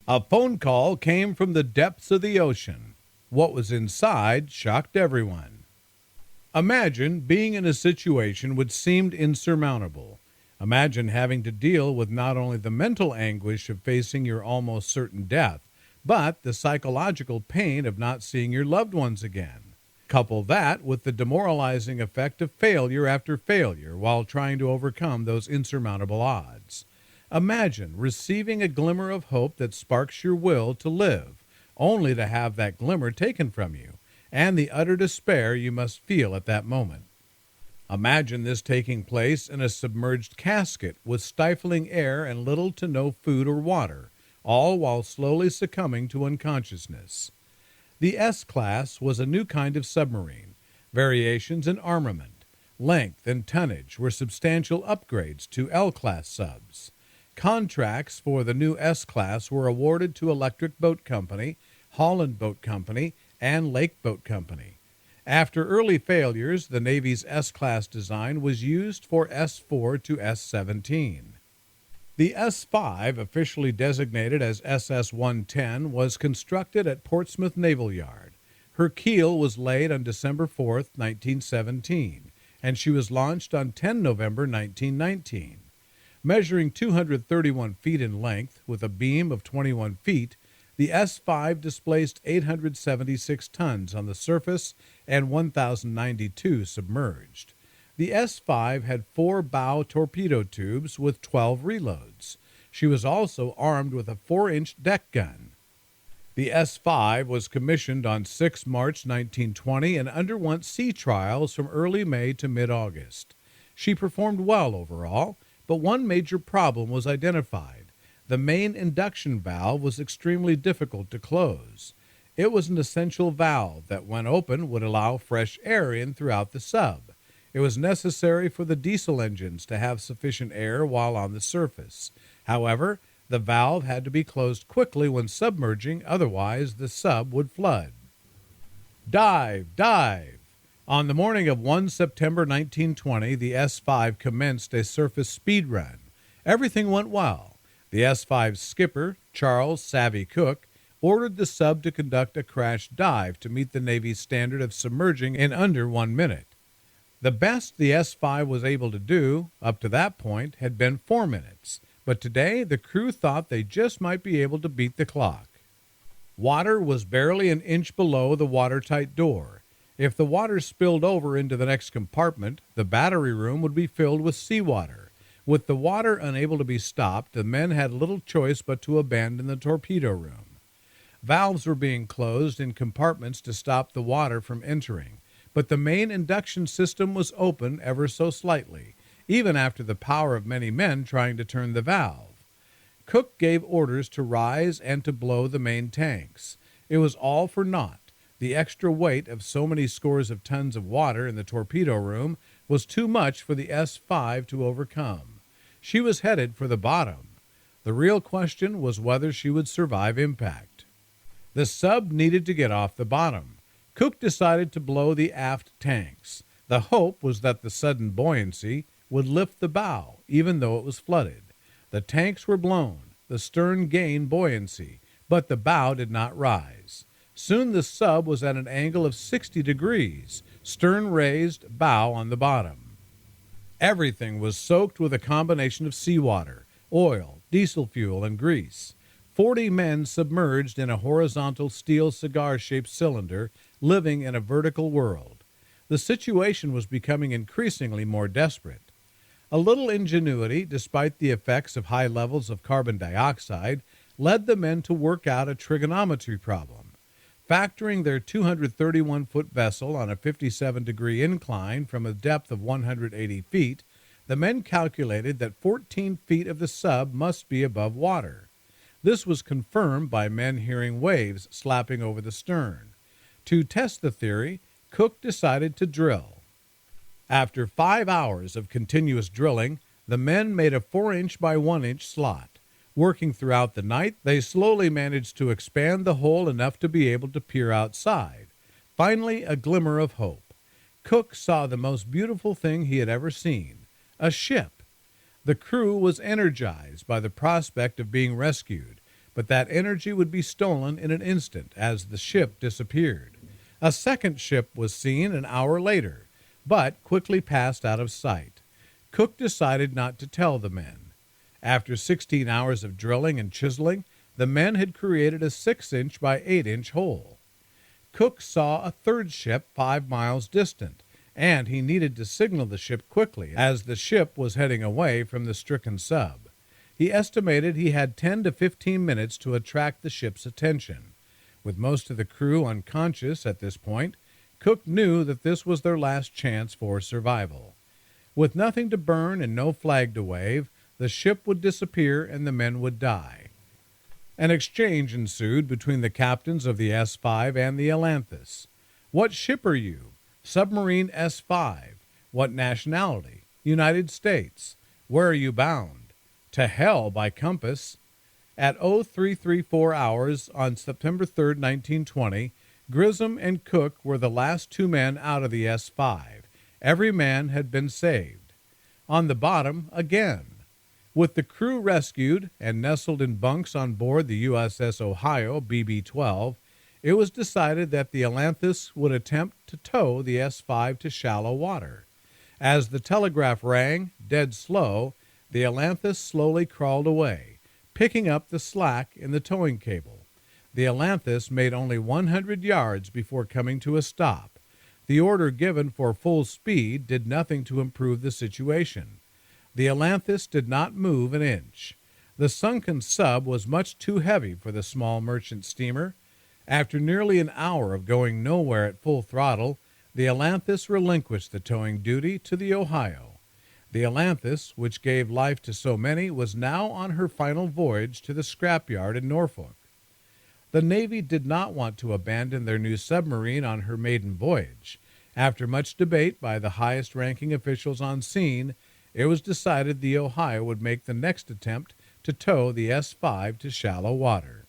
A phone call came from the depths of the ocean. What was inside shocked everyone. Imagine being in a situation which seemed insurmountable. Imagine having to deal with not only the mental anguish of facing your almost certain death, but the psychological pain of not seeing your loved ones again. Couple that with the demoralizing effect of failure after failure while trying to overcome those insurmountable odds. Imagine receiving a glimmer of hope that sparks your will to live, only to have that glimmer taken from you, and the utter despair you must feel at that moment. Imagine this taking place in a submerged casket with stifling air and little to no food or water, all while slowly succumbing to unconsciousness. The S-class was a new kind of submarine. Variations in armament, length, and tonnage were substantial upgrades to L-class subs. Contracts for the new S-class were awarded to Electric Boat Company, Holland Boat Company, and Lake Boat Company. After early failures, the Navy's S-class design was used for S-4 to S-17. The S-5, officially designated as SS-110, was constructed at Portsmouth Naval Yard. Her keel was laid on December 4, 1917, and she was launched on 10 November 1919. Measuring 231 feet in length with a beam of 21 feet, the S-5 displaced 876 tons on the surface and 1,092 submerged. The S-5 had 4 bow torpedo tubes with 12 reloads. She was also armed with a 4-inch deck gun. The S-5 was commissioned on 6 March 1920 and underwent sea trials from early May to mid-August. She performed well overall, but one major problem was identified. The main induction valve was extremely difficult to close. It was an essential valve that, when open, would allow fresh air in throughout the sub. It was necessary for the diesel engines to have sufficient air while on the surface. However, the valve had to be closed quickly when submerging, otherwise the sub would flood. Dive! Dive! On the morning of 1 September 1920, the S-5 commenced a surface speed run. Everything went well. The S-5's skipper, Charles Savvy Cook, ordered the sub to conduct a crash dive to meet the Navy's standard of submerging in under 1 minute. The best the S-5 was able to do, up to that point, had been 4 minutes, but today the crew thought they just might be able to beat the clock. Water was barely an inch below the watertight door. If the water spilled over into the next compartment, the battery room would be filled with seawater. With the water unable to be stopped, the men had little choice but to abandon the torpedo room. Valves were being closed in compartments to stop the water from entering, but the main induction system was open ever so slightly, even after the power of many men trying to turn the valve. Cook gave orders to rise and to blow the main tanks. It was all for naught. The extra weight of so many scores of tons of water in the torpedo room was too much for the S-5 to overcome. She was headed for the bottom. The real question was whether she would survive impact. The sub needed to get off the bottom. Cook decided to blow the aft tanks. The hope was that the sudden buoyancy would lift the bow, even though it was flooded. The tanks were blown. The stern gained buoyancy, but the bow did not rise. Soon the sub was at an angle of 60 degrees, stern raised, bow on the bottom. Everything was soaked with a combination of seawater, oil, diesel fuel, and grease. 40 men submerged in a horizontal steel cigar-shaped cylinder, living in a vertical world. The situation was becoming increasingly more desperate. A little ingenuity, despite the effects of high levels of carbon dioxide, led the men to work out a trigonometry problem. Factoring their 231-foot vessel on a 57-degree incline from a depth of 180 feet, the men calculated that 14 feet of the sub must be above water. This was confirmed by men hearing waves slapping over the stern. To test the theory, Cook decided to drill. After 5 hours of continuous drilling, the men made a 4-inch by 1-inch slot. Working throughout the night, they slowly managed to expand the hole enough to be able to peer outside. Finally, a glimmer of hope. Cook saw the most beautiful thing he had ever seen, a ship. The crew was energized by the prospect of being rescued, but that energy would be stolen in an instant as the ship disappeared. A second ship was seen an hour later, but quickly passed out of sight. Cook decided not to tell the men. After 16 hours of drilling and chiseling, the men had created a 6-inch by 8-inch hole. Cook saw a third ship 5 miles distant, and he needed to signal the ship quickly as the ship was heading away from the stricken sub. He estimated he had 10 to 15 minutes to attract the ship's attention. With most of the crew unconscious at this point, Cook knew that this was their last chance for survival. With nothing to burn and no flag to wave, the ship would disappear and the men would die. An exchange ensued between the captains of the S-5 and the Atlantis. "What ship are you?" "Submarine S-5. "What nationality?" "United States." "Where are you bound?" "To hell by compass." At 0334 hours on September 3, 1920, Grissom and Cook were the last 2 men out of the S-5. Every man had been saved. On the bottom again. With the crew rescued and nestled in bunks on board the USS Ohio BB-12, it was decided that the Atlantis would attempt to tow the S-5 to shallow water. As the telegraph rang, dead slow, the Atlantis slowly crawled away, picking up the slack in the towing cable. The Atlantis made only 100 yards before coming to a stop. The order given for full speed did nothing to improve the situation. The Atlantis did not move an inch. The sunken sub was much too heavy for the small merchant steamer. After nearly an hour of going nowhere at full throttle, the Atlantis relinquished the towing duty to the Ohio. The Atlantis, which gave life to so many, was now on her final voyage to the scrapyard in Norfolk. The Navy did not want to abandon their new submarine on her maiden voyage. After much debate by the highest-ranking officials on scene, it was decided the Ohio would make the next attempt to tow the S-5 to shallow water.